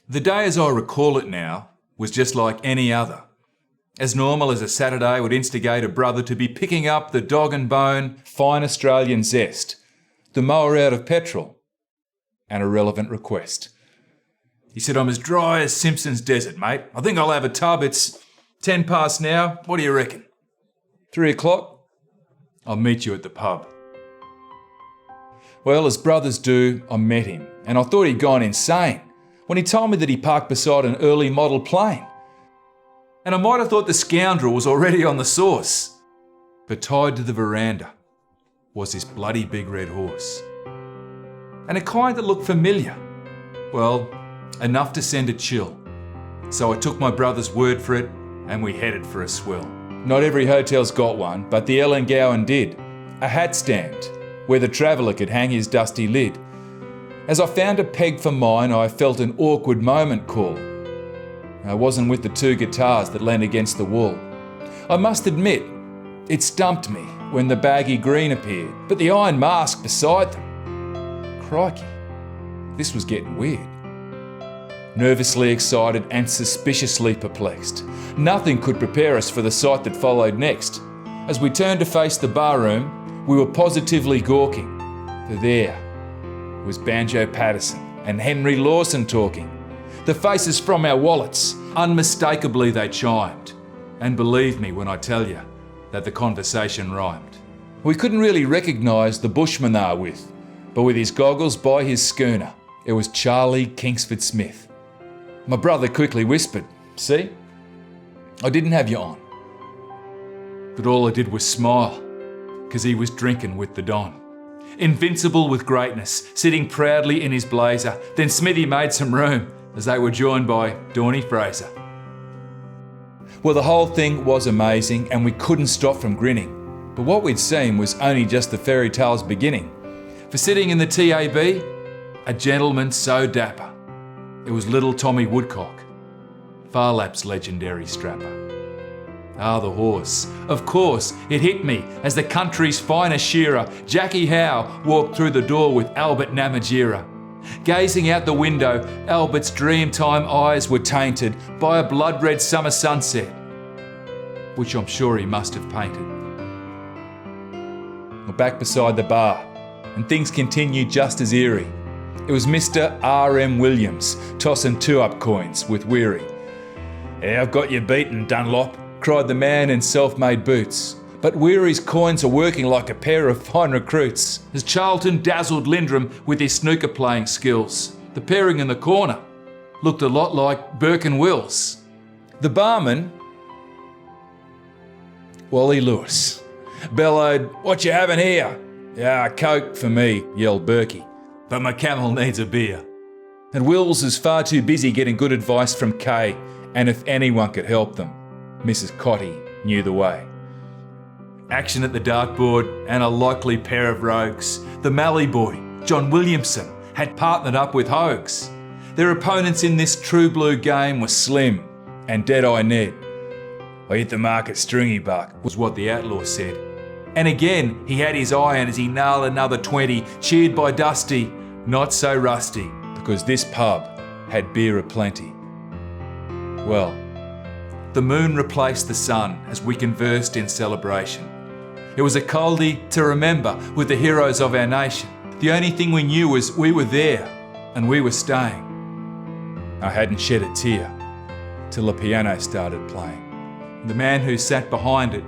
The day as I recall it now was just like any other. As normal as a Saturday would instigate a brother to be picking up the dog and bone, fine Australian zest, the mower out of petrol, and a relevant request. He said, "I'm as dry as Simpson's Desert, mate. I think I'll have a tub. It's 10 past now. What do you reckon? 3 o'clock? I'll meet you at the pub." Well, as brothers do, I met him, and I thought he'd gone insane when he told me that he parked beside an early model plane. And I might have thought the scoundrel was already on the sauce. But tied to the veranda was this bloody big red horse. And it kind of looked familiar. Well, enough to send a chill. So I took my brother's word for it and we headed for a swill. Not every hotel's got one, but the Ellen Gowan did. A hat stand where the traveller could hang his dusty lid. As I found a peg for mine, I felt an awkward moment call. I wasn't with the two guitars that leaned against the wall. I must admit, it stumped me when the baggy green appeared, but the iron mask beside them. Crikey, this was getting weird. Nervously excited and suspiciously perplexed, nothing could prepare us for the sight that followed next. As we turned to face the barroom, we were positively gawking, for there was Banjo Patterson and Henry Lawson talking. The faces from our wallets, unmistakably they chimed. And believe me when I tell you that the conversation rhymed. We couldn't really recognise the bushman they were with, but with his goggles by his schooner, it was Charlie Kingsford Smith. My brother quickly whispered, "See, I didn't have you on." But all I did was smile, because he was drinking with the Don. Invincible with greatness, sitting proudly in his blazer. Then Smithy made some room as they were joined by Dawny Fraser. Well, the whole thing was amazing and we couldn't stop from grinning. But what we'd seen was only just the fairy tale's beginning. For sitting in the TAB, a gentleman so dapper, it was little Tommy Woodcock, Far Lap's legendary strapper. Ah, the horse. Of course, it hit me as the country's finest shearer, Jackie Howe, walked through the door with Albert Namatjira. Gazing out the window, Albert's dreamtime eyes were tainted by a blood-red summer sunset, which I'm sure he must have painted. We're back beside the bar, and things continued just as eerie. It was Mr. R.M. Williams tossing two-up coins with Weary. "Yeah, I've got you beaten, Dunlop," cried the man in self-made boots. But Weary's coins are working like a pair of fine recruits, as Charlton dazzled Lindrum with his snooker playing skills. The pairing in the corner looked a lot like Burke and Wills. The barman, Wally Lewis, bellowed, "What you having here?" "Yeah, Coke for me," yelled Berkey, "but my camel needs a beer." And Wills is far too busy getting good advice from Kay, and if anyone could help them, Mrs. Cotty knew the way. Action at the dartboard and a likely pair of rogues. The Mallee boy, John Williamson, had partnered up with Hogues. Their opponents in this true blue game were Slim and Deadeye Ned. "I hit the mark at Stringy Buck," was what the outlaw said. And again, he had his eye on as he nailed another 20, cheered by Dusty, not so rusty, because this pub had beer aplenty. Well, the moon replaced the sun as we conversed in celebration. It was a coldie to remember with the heroes of our nation. The only thing we knew was we were there and we were staying. I hadn't shed a tear till the piano started playing. The man who sat behind it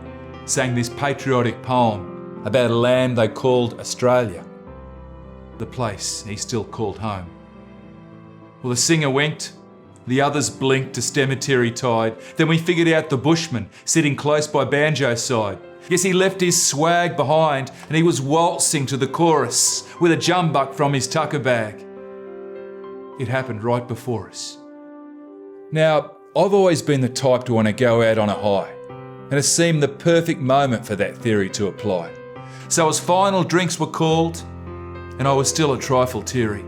sang this patriotic poem about a land they called Australia, the place he still called home. Well, the singer winked, the others blinked to stem a teary tide. Then we figured out the bushman sitting close by Banjo's side. Yes, he left his swag behind and he was waltzing to the chorus with a jumbuck from his tucker bag. It happened right before us. Now, I've always been the type to want to go out on a high, and it seemed the perfect moment for that theory to apply. So as final drinks were called, and I was still a trifle teary,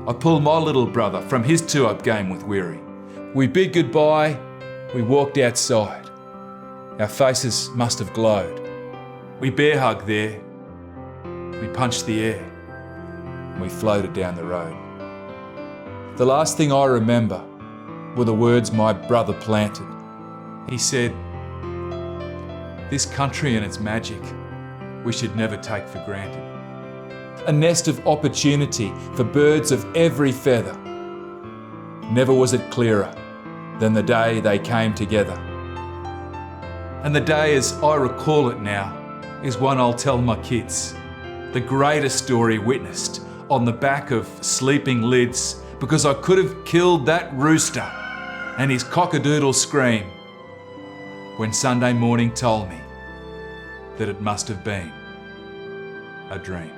I pulled my little brother from his 2-up game with Weary. We bid goodbye, we walked outside. Our faces must have glowed. We bear hugged there, we punched the air, and we floated down the road. The last thing I remember were the words my brother planted. He said, "This country and its magic, we should never take for granted. A nest of opportunity for birds of every feather. Never was it clearer than the day they came together." And the day as I recall it now is one I'll tell my kids. The greatest story witnessed on the back of sleeping lids, because I could have killed that rooster and his cock-a-doodle scream when Sunday morning told me that it must have been a dream.